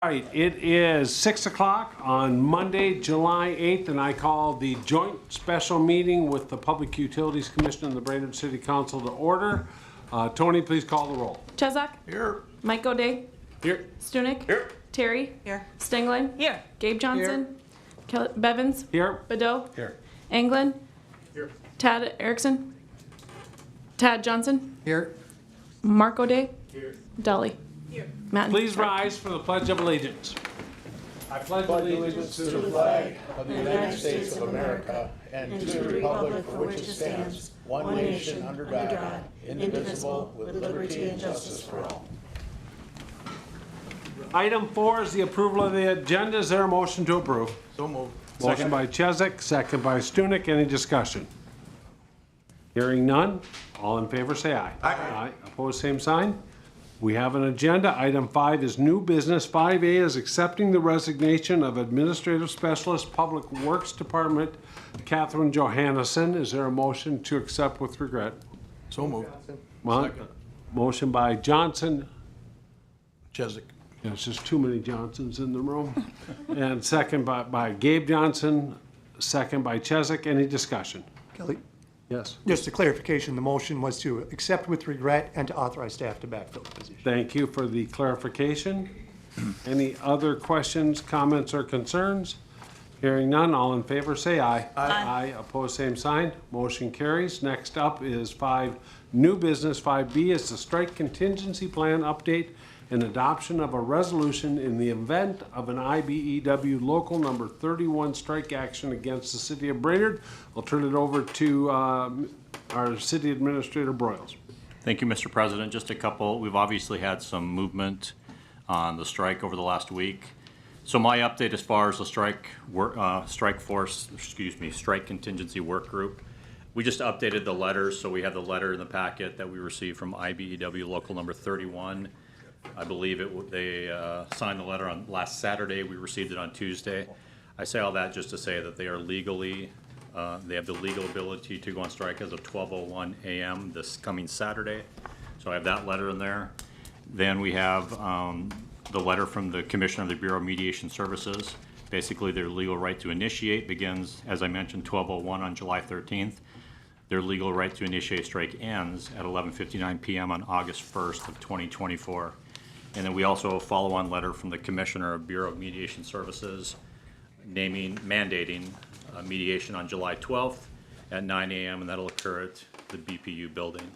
All right, it is 6 o'clock on Monday, July 8th, and I call the joint special meeting with the Public Utilities Commission and the Brainerd City Council to order. Tony, please call the roll. Chesak. Here. Mike O'Day. Here. Stunek. Here. Terry. Here. Stenglein. Here. Gabe Johnson. Bevins. Here. Badeau. Here. Anglin. Here. Tad Erickson. Tad Johnson. Here. Mark O'Day. Here. Deli. Here. Matt. Please rise for the Pledge of Allegiance. I pledge allegiance to the flag of the United States of America and to the republic for which it stands, one nation under God, indivisible, with liberty and justice for all. Item 4 is the approval of the agenda. Is there a motion to approve? So moved. Motion by Chesak, second by Stunek. Any discussion? Hearing none. All in favor say aye. Aye. Opposed, same sign. We have an agenda. Item 5 is new business. 5A is accepting the resignation of Administrative Specialist Public Works Department, Catherine Johannesson. Is there a motion to accept with regret? So moved. Motion by Johnson. Chesak. There's just too many Johnsons in the room. And second by Gabe Johnson, second by Chesak. Any discussion? Kelly, Yes. just a clarification, the motion was to accept with regret and to authorize staff to backfill the position. Thank you for the clarification. Any other questions, comments, or concerns? Hearing none, all in favor say aye. Aye. Opposed, same sign. Motion carries. Next up is 5 new business. 5B is the strike contingency plan update and adoption of a resolution in the event of an IBEW local number 31 strike action against the city of Brainerd. I'll turn it over to our city administrator, Broyles. Thank you, Mr. President. Just a couple, we've obviously had some movement on the strike over the last week. So my update as far as the strike contingency work group, we just updated the letters. So we have the letter in the packet that we received from IBEW local number 31. I believe they signed the letter on last Saturday. We received it on Tuesday. I say all that just to say that they are legally, they have the legal ability to go on strike as of 12:01 a.m. this coming Saturday. So I have that letter in there. Then we have the letter from the Commissioner of the Bureau of Mediation Services. Basically, their legal right to initiate begins, as I mentioned, 12:01 on July 13th. Their legal right to initiate strike ends at 11:59 p.m. on August 1st of 2024. And then we also have a follow-on letter from the Commissioner of Bureau of Mediation Services mandating mediation on July 12th at 9 a.m. and that'll occur at the BPU building.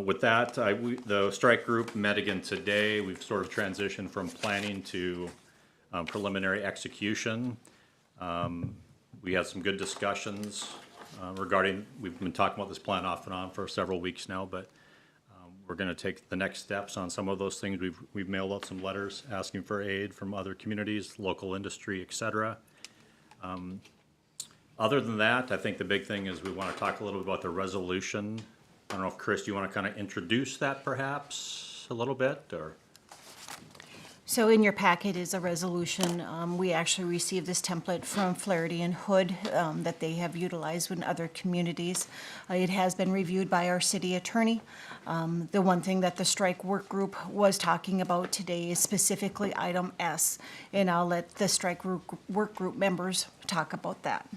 With that, the strike group met again today. We've sort of transitioned from planning to preliminary execution. We had some good discussions regarding, we've been talking about this plan off and on for several weeks now, but we're going to take the next steps on some of those things. We've mailed out some letters asking for aid from other communities, local industry, et cetera. Other than that, I think the big thing is we want to talk a little bit about the resolution. I don't know if, Chris, do you want to kind of introduce that perhaps a little bit, or? So in your packet is a resolution. We actually received this template from Flaherty and Hood that they have utilized in other communities. It has been reviewed by our city attorney. The one thing that the strike work group was talking about today is specifically item S, and I'll let the strike work group members talk about that.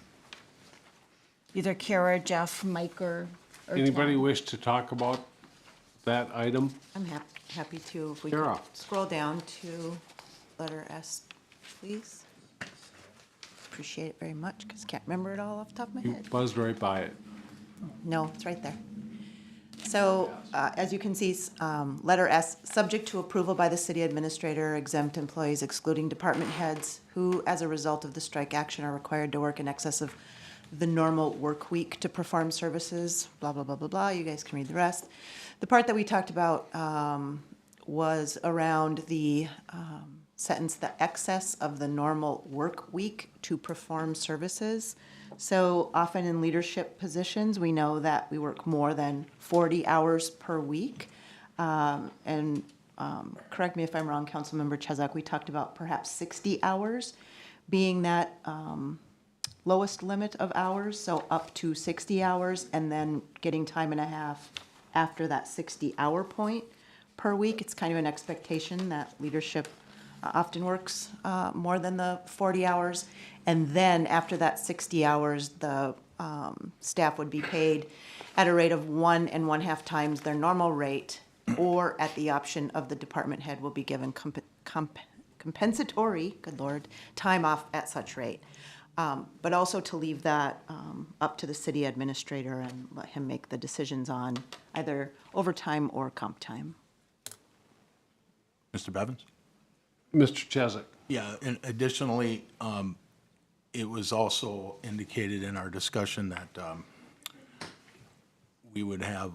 Either Kara, Jeff, Mike, or Anybody Tom. wish to talk about that item? I'm happy to, if we Sure. could scroll down to letter S, please. Appreciate it very much, because I can't remember it all off the top of my You head. buzzed right by it. No, it's right there. So, as you can see, letter S, subject to approval by the city administrator, exempt employees excluding department heads who, as a result of the strike action, are required to work in excess of the normal work week to perform services, blah, blah, blah, blah, blah. You guys can read the rest. The part that we talked about was around the sentence, the excess of the normal work week to perform services. So often in leadership positions, we know that we work more than 40 hours per week. And correct me if I'm wrong, Councilmember Chesak, we talked about perhaps 60 hours being that lowest limit of hours, so up to 60 hours, and then getting time and a half after that 60-hour point per week. It's kind of an expectation that leadership often works more than the 40 hours. And then after that 60 hours, the staff would be paid at a rate of 1 1/2 times their normal rate, or at the option of the department head will be given compensatory, good Lord, time off at such rate. But also to leave that up to the city administrator and let him make the decisions on either overtime or comp time. Mr. Bevins? Mr. Chesak? Yeah, and additionally, it was also indicated in our discussion that we would have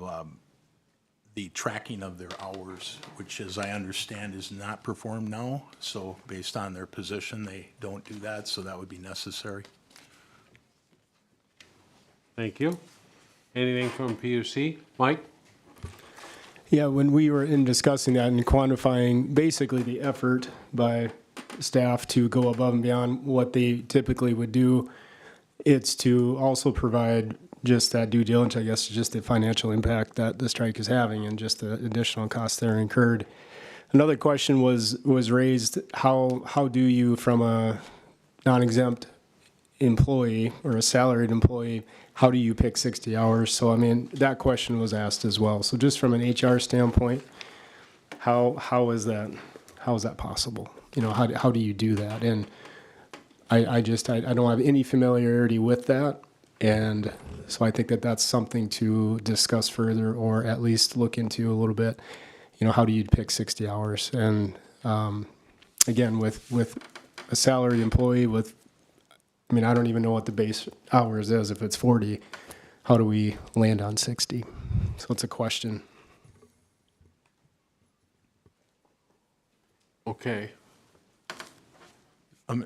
the tracking of their hours, which, as I understand, is not performed now. So based on their position, they don't do that, so that would be necessary. Thank you. Anything from PUC? Mike? Yeah, when we were in discussing that and quantifying basically the effort by staff to go above and beyond what they typically would do, it's to also provide just that due diligence, I guess, just the financial impact that the strike is having and just the additional costs that are incurred. Another question was raised, how do you, from a non-exempt employee or a salaried employee, how do you pick 60 hours? So, I mean, that question was asked as well. So just from an HR standpoint, how is that possible? You know, how do you do that? And I don't have any familiarity with that. And so I think that that's something to discuss further, or at least look into a little bit. You know, how do you pick 60 hours? And again, with a salaried employee, I mean, I don't even know what the base hours is. If it's 40, how do we land on 60? So it's a question. Okay.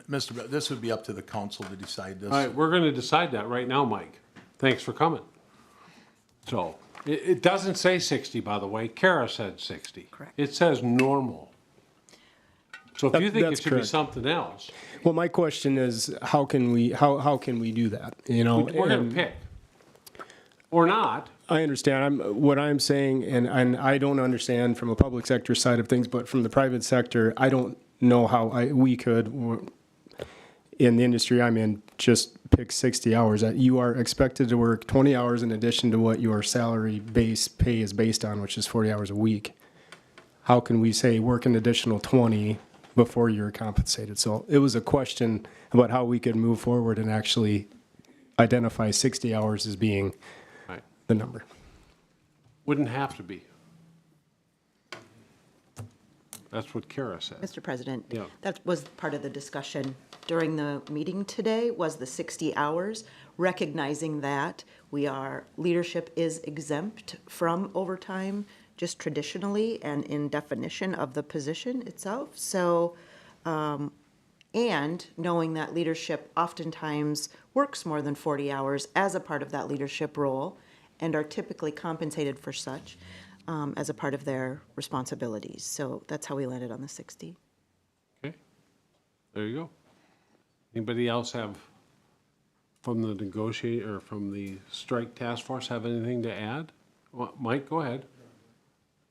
This would be up to the council to decide this. All right, we're going to decide that right now, Mike. Thanks for coming. So, it doesn't say 60, by the way. Kara said 60. Correct. It says normal. So if you think it That's should be correct. something else, Well, my question is, how can we do that? You know, we're going and to pick. Or not. I understand. What I'm saying, and I don't understand from a public sector side of things, but from the private sector, I don't know how we could, in the industry I'm in, just pick 60 hours. You are expected to work 20 hours in addition to what your salary base pay is based on, which is 40 hours a week. How can we say work an additional 20 before you're compensated? So it was a question about how we could move forward and actually identify 60 hours as being Right. the number. Wouldn't have to be. That's what Kara said. Mr. President, Yeah. that was part of the discussion during the meeting today, was the 60 hours, recognizing that leadership is exempt from overtime just traditionally and in definition of the position itself. So, and knowing that leadership oftentimes works more than 40 hours as a part of that leadership role and are typically compensated for such as a part of their responsibilities. So that's how we landed on the 60. Okay. There you go. Anybody else have, from the from the strike task force, have anything to add? Mike, go ahead.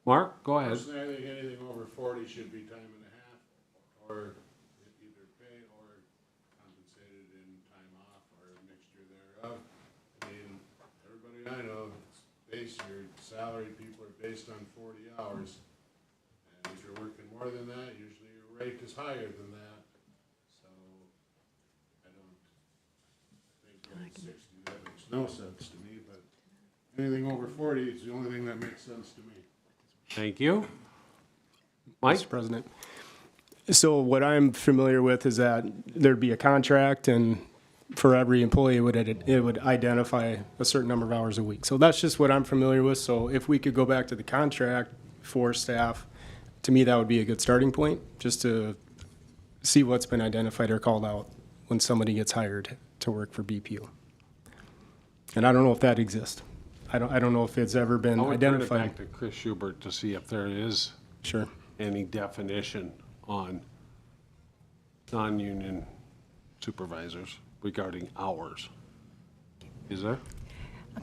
Mark, go ahead. Personally, I think anything over 40 should be time and a half, or either pay or compensated in time off, or a mixture thereof. I mean, everybody I know, your salaried people are based on 40 hours. And if you're working more than that, usually your rate is higher than that. So, I don't think going 60, that makes no sense to me, but anything over 40 is the only thing that makes sense to me. Thank you. Mike? Mr. President. So what I'm familiar with is that there'd be a contract, and for every employee, it would identify a certain number of hours a week. So that's just what I'm familiar with. So if we could go back to the contract for staff, to me, that would be a good starting point, just to see what's been identified or called out when somebody gets hired to work for BPU. And I don't know if that exists. I don't know if it's ever been I would turn it identified. back to Chris Schubert to see if there is Sure. any definition on non-union supervisors regarding hours. Is there?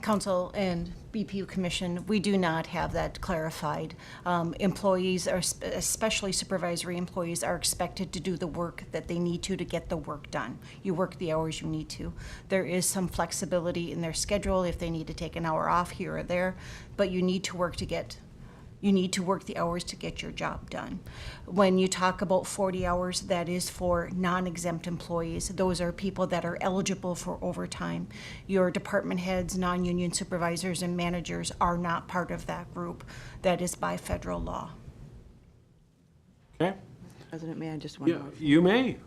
Council and BPU Commission, we do not have that clarified. Employees, are especially supervisory employees, are expected to do the work that they need to get the work done. You work the hours you need to. There is some flexibility in their schedule if they need to take an hour off here or there, but you need to work the hours to get your job done. When you talk about 40 hours, that is for non-exempt employees. Those are people that are eligible for overtime. Your department heads, non-union supervisors, and managers are not part of that group. That is by federal law. Okay? President, may I just one Yeah, more? you may.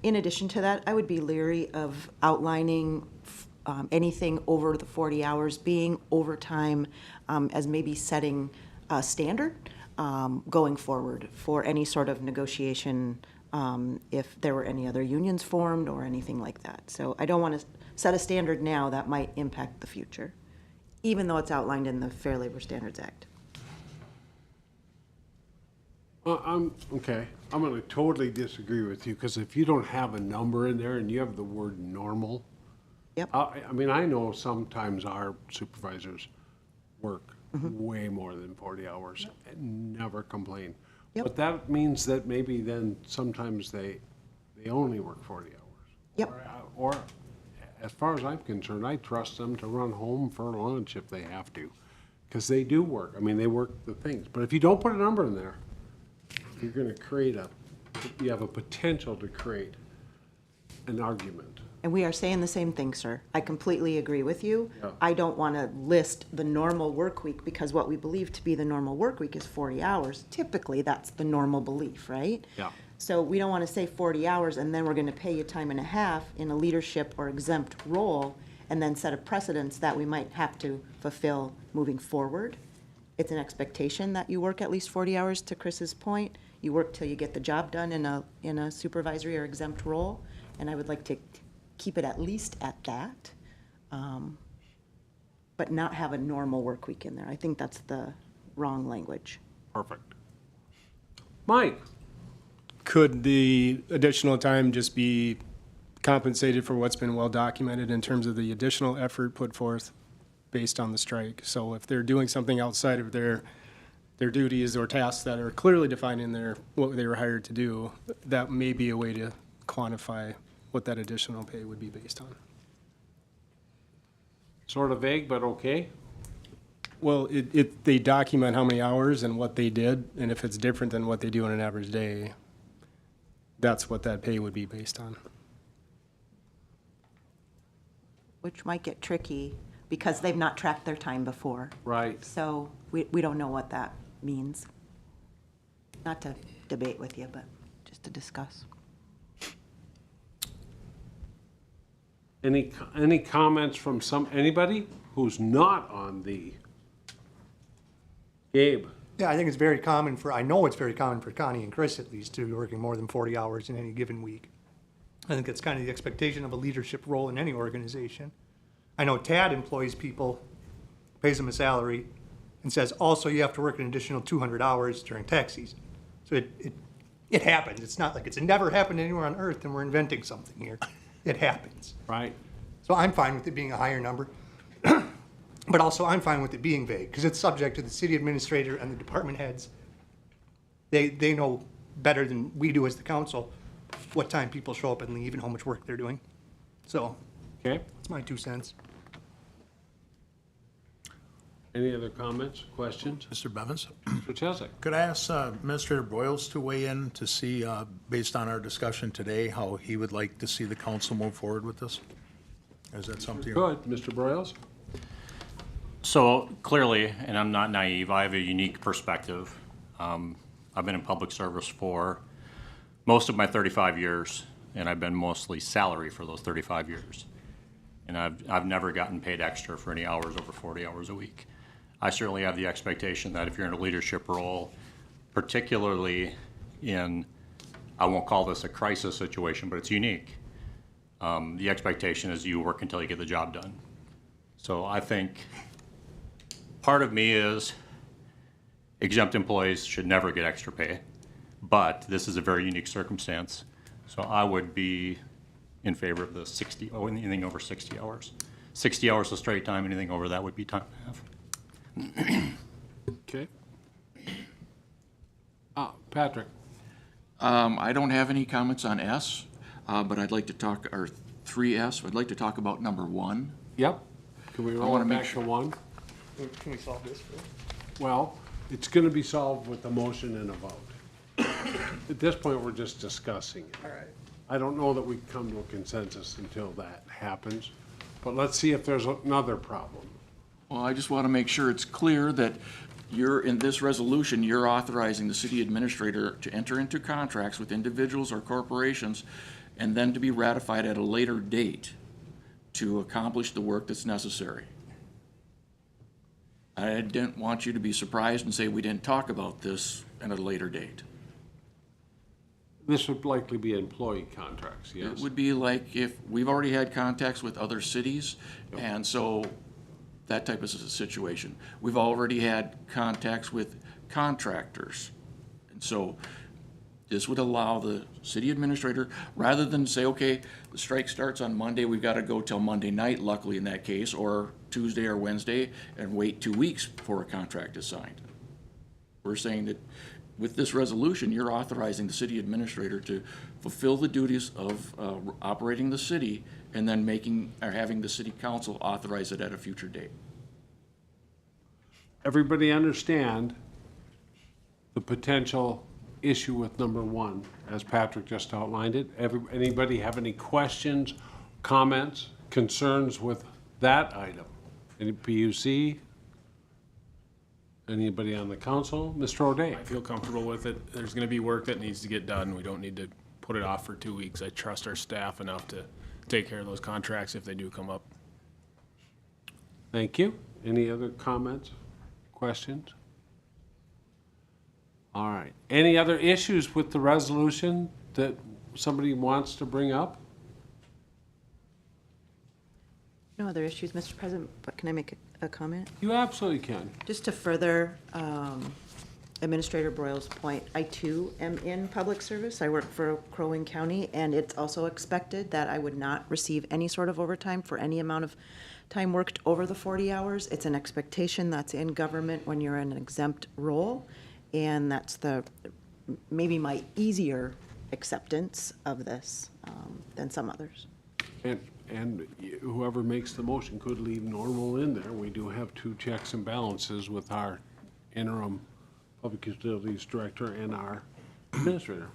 In addition to that, I would be leery of outlining anything over the 40 hours being overtime as maybe setting a standard going forward for any sort of negotiation if there were any other unions formed or anything like that. So I don't want to set a standard now that might impact the future, even though it's outlined in the Fair Labor Standards Act. Okay. I'm going to totally disagree with you, because if you don't have a number in there and you have the word normal, Yep. I mean, I know sometimes our supervisors work way more than 40 hours and never complain. Yep. But that means that maybe then sometimes they only work 40 hours. Yep. Or as far as I'm concerned, I trust them to run home for lunch if they have to, because they do work. I mean, they work the things. But if you don't put a number in there, you're going to you have a potential to create an argument. And we are saying the same thing, sir. I completely agree with you. Yeah. I don't want to list the normal work week because what we believe to be the normal work week is 40 hours. Typically, that's the normal belief, right? Yeah. So we don't want to say 40 hours and then we're going to pay you time and a half in a leadership or exempt role and then set a precedence that we might have to fulfill moving forward. It's an expectation that you work at least 40 hours, to Chris's point. You work till you get the job done in a supervisory or exempt role. And I would like to keep it at least at that, but not have a normal work week in there. I think that's the wrong language. Perfect. Mike? Could the additional time just be compensated for what's been well documented in terms of the additional effort put forth based on the strike? So if they're doing something outside of their duties or tasks that are clearly defined in what they were hired to do, that may be a way to quantify what that additional pay would be based on. Sort of vague, but okay. Well, they document how many hours and what they did, and if it's different than what they do on an average day, that's what that pay would be based on. Which might get tricky because they've not tracked their time before. Right. So we don't know what that means. Not to debate with you, but just to discuss. Any comments from anybody who's not on the? Gabe? Yeah, I think it's very common I know it's very common for Connie and Chris at least to be working more than 40 hours in any given week. I think it's kind of the expectation of a leadership role in any organization. I know TAD employs people, pays them a salary, and says also you have to work an additional 200 hours during tax season. So it happens. It's not like it's never happened anywhere on earth and we're inventing something here. It happens. Right. So I'm fine with it being a higher number. But also I'm fine with it being vague because it's subject to the city administrator and the department heads. They know better than we do as the council what time people show up and leave and how much work they're doing. So Okay. that's my 2 cents. Any other comments, questions? Mr. Bevins? Mr. Chesak? Could I ask Administrator Broyles to weigh in to see, based on our discussion today, how he would like to see the council move forward with this? Is that something? Good. Mr. Broyles? So clearly, and I'm not naive, I have a unique perspective. I've been in public service for most of my 35 years, and I've been mostly salary for those 35 years. And I've never gotten paid extra for any hours over 40 hours a week. I certainly have the expectation that if you're in a leadership role, particularly in, I won't call this a crisis situation, but it's unique. The expectation is you work until you get the job done. So I think part of me is exempt employees should never get extra pay, but this is a very unique circumstance. So I would be in favor of the 60, anything over 60 hours. 60 hours of straight time, anything over that would be time and a half. Okay. Patrick? I don't have any comments on S, but I'd like to talk, or 3S, I'd like to talk about number 1. Yep. Can we roll wanna it make back to sure- one? Can we solve this first? Well, it's gonna be solved with a motion and a vote. At this point, we're just discussing it. All right. I don't know that we come to a consensus until that happens, but let's see if there's another problem. Well, I just want to make sure it's clear that in this resolution, you're authorizing the city administrator to enter into contracts with individuals or corporations and then to be ratified at a later date to accomplish the work that's necessary. I didn't want you to be surprised and say we didn't talk about this at a later date. This would likely be employee contracts, It yes? would be like if, we've already had contacts with other cities, and so that type of situation. We've already had contacts with contractors. And so this would allow the city administrator, rather than say, okay, the strike starts on Monday, we've got to go till Monday night, luckily in that case, or Tuesday or Wednesday, and wait 2 weeks before a contract is signed. We're saying that with this resolution, you're authorizing the city administrator to fulfill the duties of operating the city and then having the city council authorize it at a future date. Everybody understand the potential issue with number one, as Patrick just outlined it? Anybody have any questions, comments, concerns with that item? Any PUC? Anybody on the council? Mr. O'Day? I feel comfortable with it. There's gonna be work that needs to get done. We don't need to put it off for 2 weeks. I trust our staff enough to take care of those contracts if they do come up. Thank you. Any other comments, questions? All right. Any other issues with the resolution that somebody wants to bring up? No other issues, Mr. President, but can I make a comment? You absolutely can. Just to further Administrator Broyles' point, I too am in public service. I work for Crow Wing County, and it's also expected that I would not receive any sort of overtime for any amount of time worked over the 40 hours. It's an expectation that's in government when you're in an exempt role, and that's maybe my easier acceptance of this than some others. And whoever makes the motion could leave normal in there. We do have 2 checks and balances with our interim Public Utilities Director and our Administrator.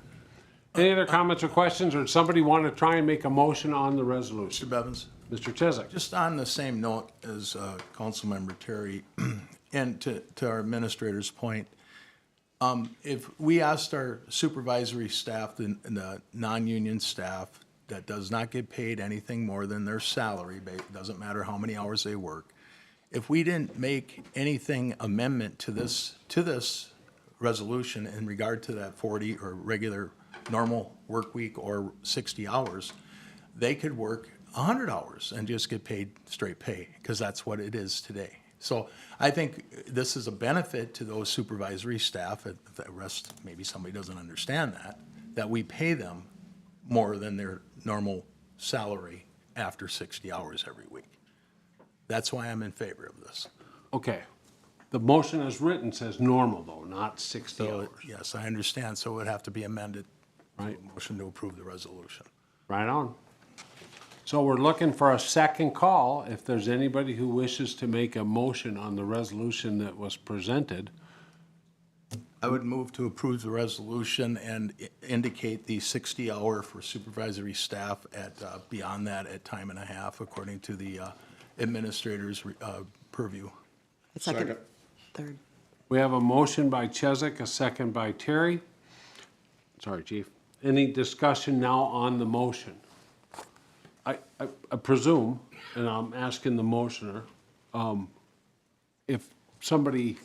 Any other comments or questions, or does somebody want to try and make a motion on the resolution? Mr. Bevins? Mr. Chesak? Just on the same note as Councilmember Terry, and to our administrator's point, if we asked our supervisory staff and the non-union staff that does not get paid anything more than their salary, doesn't matter how many hours they work, if we didn't make anything amendment to this resolution in regard to that 40 or regular normal work week or 60 hours, they could work 100 hours and just get paid straight pay, because that's what it is today. So I think this is a benefit to those supervisory staff, the rest, maybe somebody doesn't understand that we pay them more than their normal salary after 60 hours every week. That's why I'm in favor of this. Okay. The motion as written says normal, though, not 60 So, hours. yes, I understand, so it would have to be amended. Right. Motion to approve the resolution. Right on. So we're looking for a second call. If there's anybody who wishes to make a motion on the resolution that was presented. I would move to approve the resolution and indicate the 60-hour for supervisory staff at, beyond that, at time and a half, according to the administrator's purview. Second. Third. We have a motion by Chesak, a second by Terry. Sorry, Chief. Any discussion now on the motion? I presume, and I'm asking the motioner, if somebody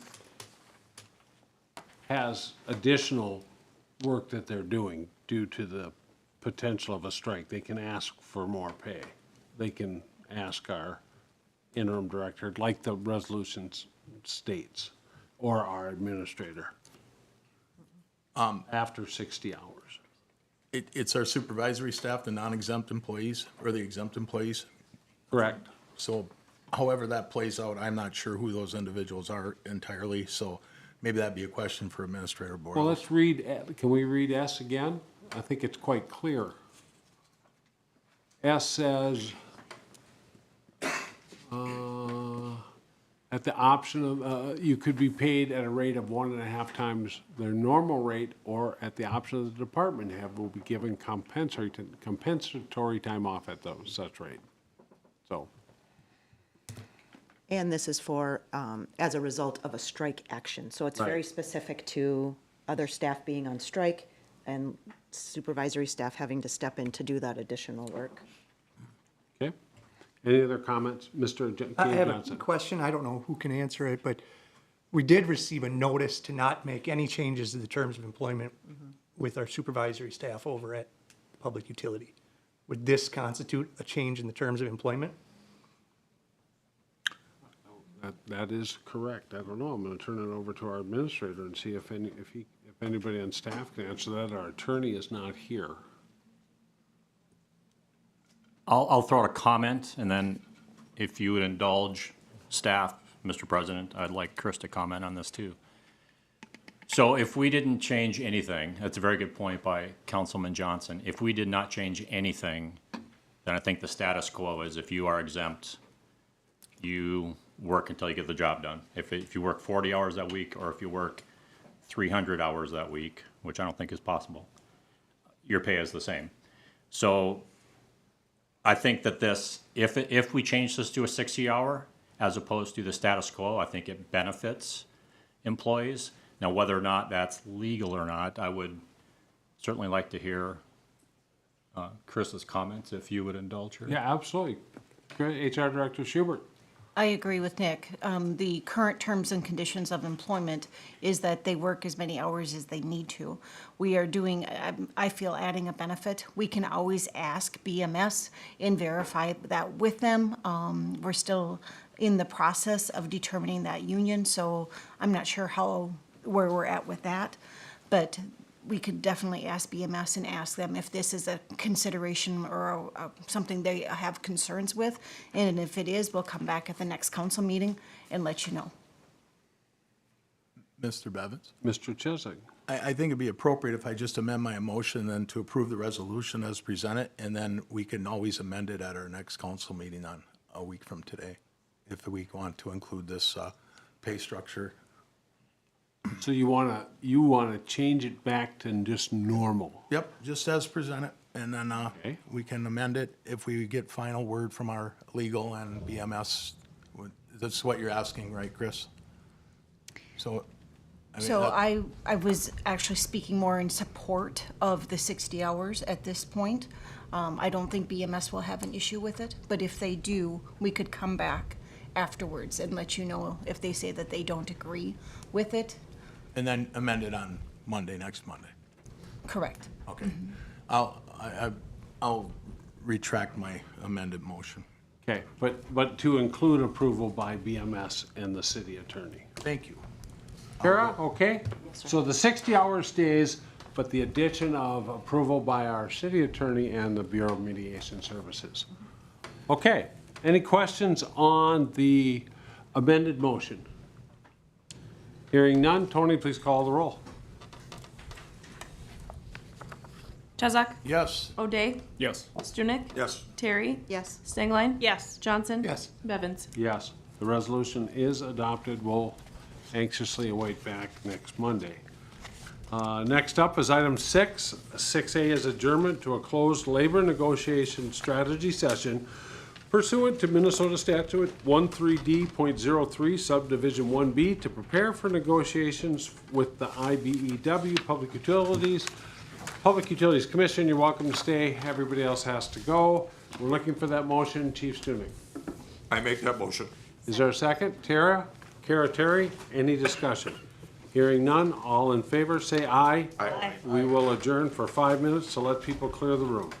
has additional work that they're doing due to the potential of a strike, they can ask for more pay. They can ask our interim director, like the resolution states, or our administrator, after 60 hours. It's our supervisory staff, the non-exempt employees, or the exempt employees? Correct. So however that plays out, I'm not sure who those individuals are entirely, so maybe that'd be a question for Administrator Boyle. Well, let's read, can we read S again? I think it's quite clear. S says, at the option of, you could be paid at a rate of 1.5 times their normal rate, or at the option of the department head will be given compensatory time off at such rate. So, And this is for, as a result of a strike action. So it's very Right. specific to other staff being on strike and supervisory staff having to step in to do that additional work. okay. Any other comments? Mr. I have a Johnson? question. I don't know who can answer it, but we did receive a notice to not make any changes to the terms of employment with our supervisory staff over at Public Utility. Would this constitute a change in the terms of employment? That is correct. I don't know. I'm gonna turn it over to our administrator and see if anybody on staff can answer that. Our attorney is not here. I'll throw out a comment, and then if you would indulge staff, Mr. President, I'd like Chris to comment on this too. So if we didn't change anything, that's a very good point by Councilman Johnson. If we did not change anything, then I think the status quo is if you are exempt, you work until you get the job done. If you work 40 hours that week, or if you work 300 hours that week, which I don't think is possible, your pay is the same. So I think that this, if we change this to a 60-hour as opposed to the status quo, I think it benefits employees. Now, whether or not that's legal or not, I would certainly like to hear Chris's comments, if you would indulge her. Yeah, absolutely. Great. HR Director Schubert. I agree with Nick. The current terms and conditions of employment is that they work as many hours as they need to. We are doing, I feel, adding a benefit. We can always ask BMS and verify that with them. We're still in the process of determining that union, so I'm not sure where we're at with that. But we could definitely ask BMS and ask them if this is a consideration or something they have concerns with. And if it is, we'll come back at the next council meeting and let you know. Mr. Bevins? Mr. Chisholm. I think it'd be appropriate if I just amend my motion then to approve the resolution as presented, and then we can always amend it at our next council meeting on a week from today, if we want to include this pay structure. So you wanna change it back to just normal? Yep, just as presented, and then Okay. we can amend it if we get final word from our legal and BMS. That's what you're asking, right, Chris? So, I mean, So I was actually speaking more in support of the 60 hours at this point. I don't think BMS will have an issue with it, but if they do, we could come back afterwards and let you know if they say that they don't agree with it. And then amend it on Monday, next Monday. Correct. Okay. I'll retract my amended motion. Okay, but to include approval by BMS and the city attorney. Thank you. Kara, okay? So the 60 hours stays, but the addition of approval by our city attorney and the Bureau of Mediation Services. Okay, any questions on the amended motion? Hearing none, Tony, please call the roll. Chazak? Yes. O'Day? Yes. Stunek? Yes. Terry? Yes. Stengline? Yes. Johnson? Yes. Bevins? Yes, the resolution is adopted. We'll anxiously await back next Monday. Next up is item 6. 6A is adjournment to a closed labor negotiation strategy session pursuant to Minnesota Statute 13D.03 subdivision 1B to prepare for negotiations with the IBEW Public Utilities. Public Utilities Commission, you're welcome to stay. Everybody else has to go. We're looking for that motion. Chief Stuning. I make that motion. Is there a second? Kara Terry, any discussion? Hearing none, all in favor, say aye. Aye. We will adjourn for 5 minutes to let people clear the room.